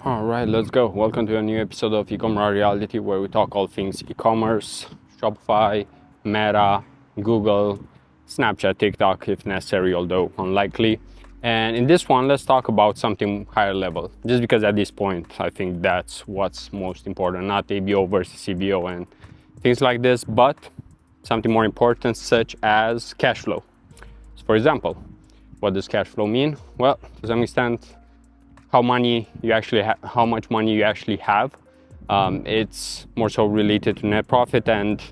All right, let's go. Welcome to a new episode of eCom Reality, where we talk all things e-commerce, Shopify, Meta, Google, Snapchat, TikTok, if necessary, although unlikely. And in this one, let's talk about something higher level, just because at this point, I think that's what's most important, not ABO versus CBO and things like this, but something more important, such as cash flow. So for example, what does cash flow mean? Well, to some extent, how much money you actually have. It's more so related to net profit, and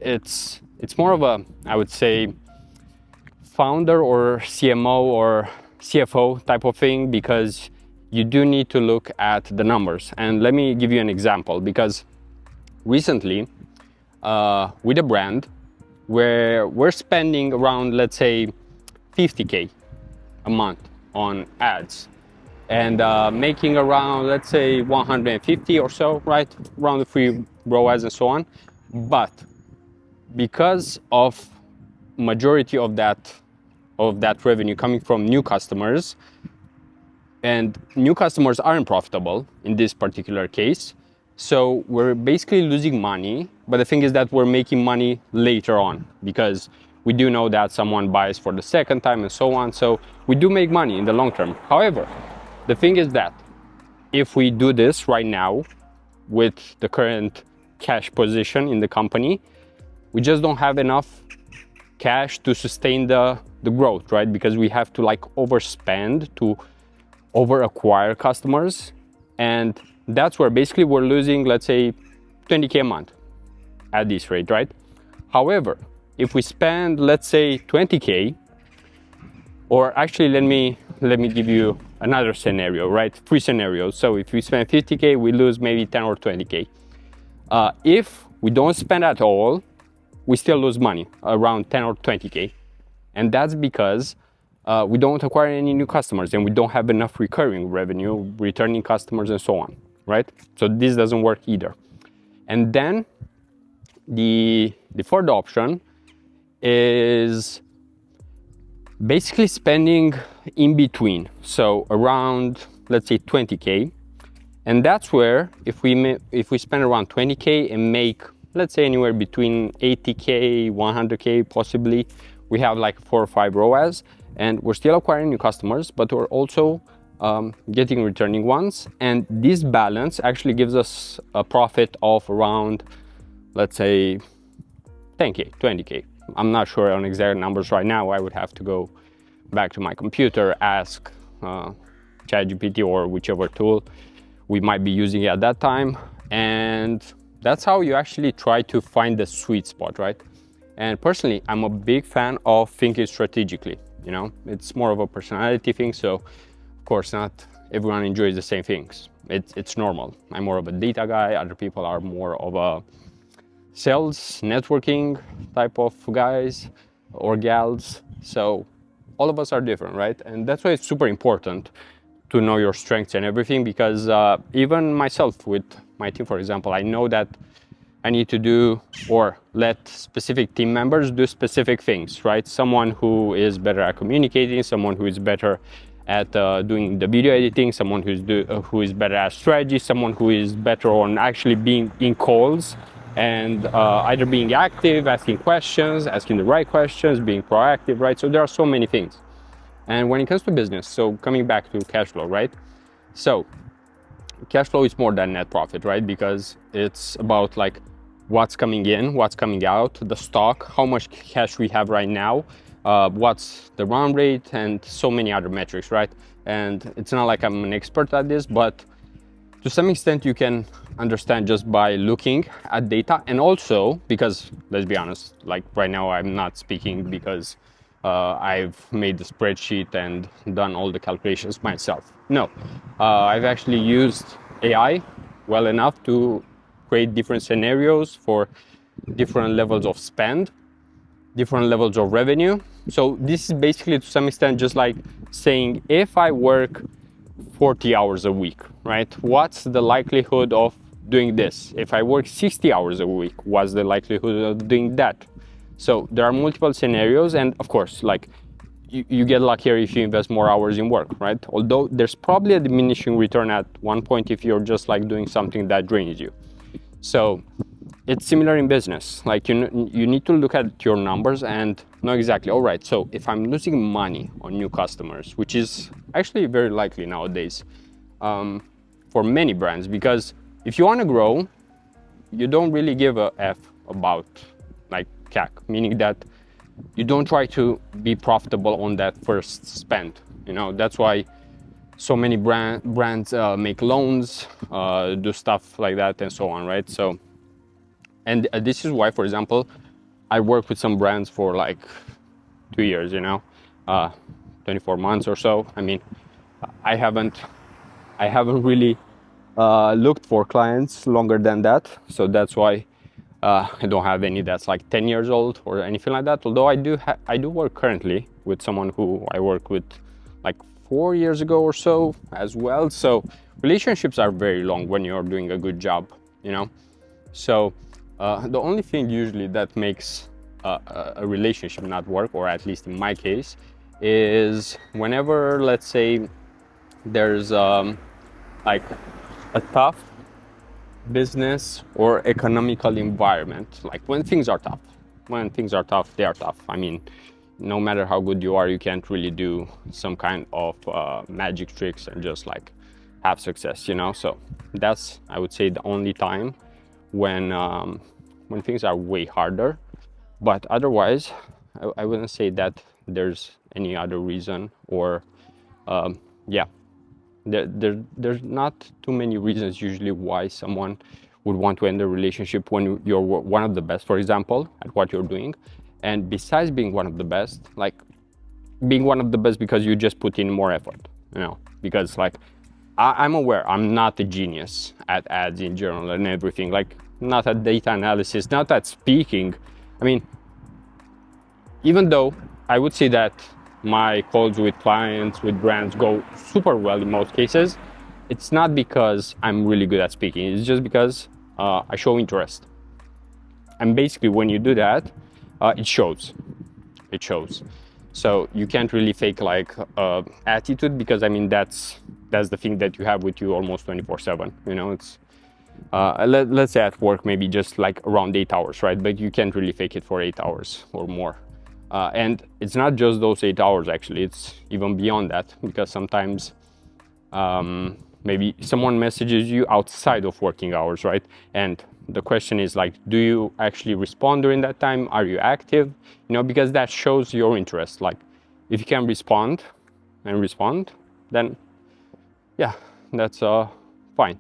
it's more of a, I would say, founder or CMO or CFO type of thing, because you do need to look at the numbers. And let me give you an example, because recently with a brand where we're spending around, let's say, 50K a month on ads, and making around, let's say, 150 or so, right, around the free ROAS and so on. But because of majority of that revenue coming from new customers, and new customers aren't profitable in this particular case, so we're basically losing money. But the thing is that we're making money later on, because we do know that someone buys for the second time and so on, so we do make money in the long term. However, the thing is that if we do this right now with the current cash position in the company, we just don't have enough cash to sustain the growth, right? Because we have to overspend to over acquire customers. And that's where basically we're losing, let's say, 20K a month at this rate, right? However, if we spend, let's say, 20K, or actually, let me give you another scenario, right? 3 scenarios. So if we spend 50K, we lose maybe 10 or 20K. If we don't spend at all, we still lose money, around 10 or 20K. And that's because we don't acquire any new customers, and we don't have enough recurring revenue, returning customers and so on, right? So this doesn't work either. And then the third option is basically spending in between, so around, let's say, 20K. And that's where if we spend around 20K and make, let's say, anywhere between 80K, 100K possibly, we have like 4 or 5 ROAS, and we're still acquiring new customers, but we're also getting returning ones. And this balance actually gives us a profit of around, let's say, 10K, 20K. I'm not sure on exact numbers right now. I would have to go back to my computer, ask ChatGPT or whichever tool we might be using at that time. And that's how you actually try to find the sweet spot, right? And personally, I'm a big fan of thinking strategically. You know, it's more of a personality thing. So of course, not everyone enjoys the same things. It's normal. I'm more of a data guy. Other people are more of a sales, networking type of guys or gals. So all of us are different, right? And that's why it's super important to know your strengths and everything, because even myself with my team, for example, I know that I need to do or let specific team members do specific things, right? Someone who is better at communicating, someone who is better at doing the video editing, someone who is better at strategy, someone who is better on actually being in calls and either being active, asking questions, asking the right questions, being proactive, right? So there are so many things. And when it comes to business, so coming back to cash flow, right? So cash flow is more than net profit, right? Because it's about like what's coming in, what's coming out, the stock, how much cash we have right now, what's the run rate, and so many other metrics, right? And it's not like I'm an expert at this, but to some extent you can understand just by looking at data. And also because, let's be honest, like right now I'm not speaking because I've made the spreadsheet and done all the calculations myself. No, I've actually used AI well enough to create different scenarios for different levels of spend, different levels of revenue. So this is basically to some extent just like saying, if I work 40 hours a week, right? What's the likelihood of doing this? If I work 60 hours a week, what's the likelihood of doing that? So there are multiple scenarios, and of course, like you get luckier if you invest more hours in work, right? Although there's probably a diminishing return at one point if you're just like doing something that drains you. So it's similar in business. Like you need to look at your numbers and know exactly, all right, so if I'm losing money on new customers, which is actually very likely nowadays for many brands, because if you want to grow, you don't really give a F about like CAC, meaning that you don't try to be profitable on that first spend. You know, that's why so many brands make loans, do stuff like that and so on, right? So, and this is why, for example, I work with some brands for like 2 years, 24 months or so. I mean, I haven't really looked for clients longer than that. So that's why I don't have any that's like 10 years old or anything like that. Although I do work currently with someone who I worked with like 4 years ago or so as well. So relationships are very long when you're doing a good job, So the only thing usually that makes a relationship not work, or at least in my case, is whenever, let's say, there's like a tough business or economical environment. Like when things are tough, they are tough. I mean, no matter how good you are, you can't really do some kind of magic tricks and just like have success, So that's, I would say, the only time when things are way harder. But otherwise, I wouldn't say that there's any other reason, or there's not too many reasons usually why someone would want to end a relationship when you're one of the best, for example, at what you're doing. And besides being one of the best, like being one of the best because you just put in more effort, because like I'm aware I'm not a genius at ads in general and everything, like not at data analysis, not at speaking. I mean, even though I would say that my calls with clients, with brands go super well in most cases, it's not because I'm really good at speaking. It's just because I show interest. And basically when you do that, it shows. So you can't really fake like attitude, because I mean, that's the thing that you have with you almost 24/7. It's let's say at work, maybe just like around 8 hours, right? But you can't really fake it for 8 hours or more. And it's not just those 8 hours, actually, it's even beyond that, because sometimes maybe someone messages you outside of working hours, right? And the question is like, do you actually respond during that time? Are you active? Because that shows your interest. Like if you can respond, then yeah, that's fine.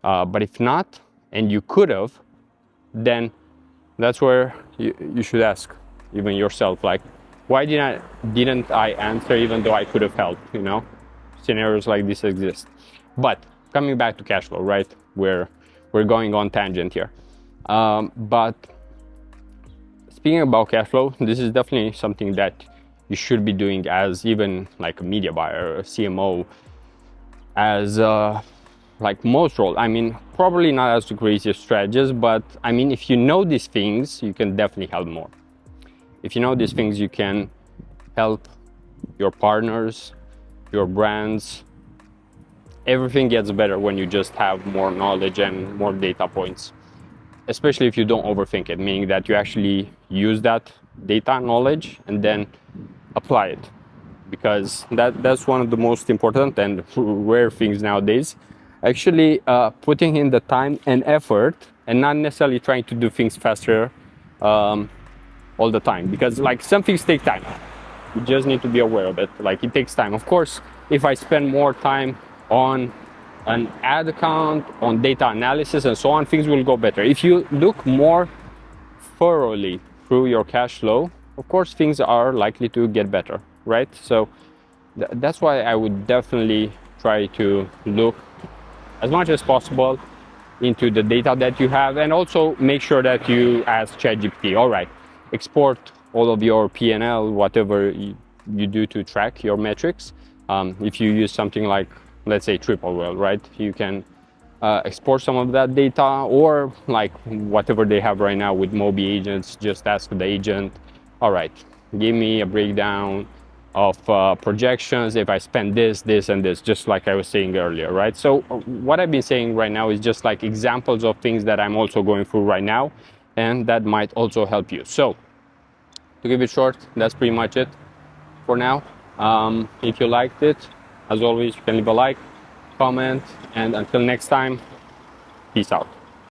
But if not, and you could have, then that's where you should ask even yourself, like, why didn't I answer even though I could have helped? Scenarios like this exist. But coming back to cash flow, right? We're going on tangent here. But speaking about cash flow, this is definitely something that you should be doing as even like a media buyer, a CMO, as like most roles. I mean, probably not as the craziest strategist, but I mean, if you know these things, you can definitely help more. If you know these things, you can help your partners, your brands. Everything gets better when you just have more knowledge and more data points, especially if you don't overthink it, meaning that you actually use that data knowledge and then apply it, because that's one of the most important and rare things nowadays. Actually putting in the time and effort, and not necessarily trying to do things faster all the time, because like some things take time. You just need to be aware of it. Like it takes time. Of course, if I spend more time on an ad account, on data analysis and so on, things will go better. If you look more thoroughly through your cash flow, of course things are likely to get better, right? So that's why I would definitely try to look as much as possible into the data that you have, and also make sure that you ask ChatGPT, all right, export all of your P&L, whatever you do to track your metrics. If you use something like, let's say, Triple Whale, right? You can export some of that data, or like whatever they have right now with Mobi agents, just ask the agent, all right, give me a breakdown projections if I spend this, this, and this, just like I was saying earlier, right? So what I've been saying right now is just like examples of things that I'm also going through right now, and that might also help you. So to keep it short, that's pretty much it for now. If you liked it, as always, you can leave a like, comment, and until next time, peace out.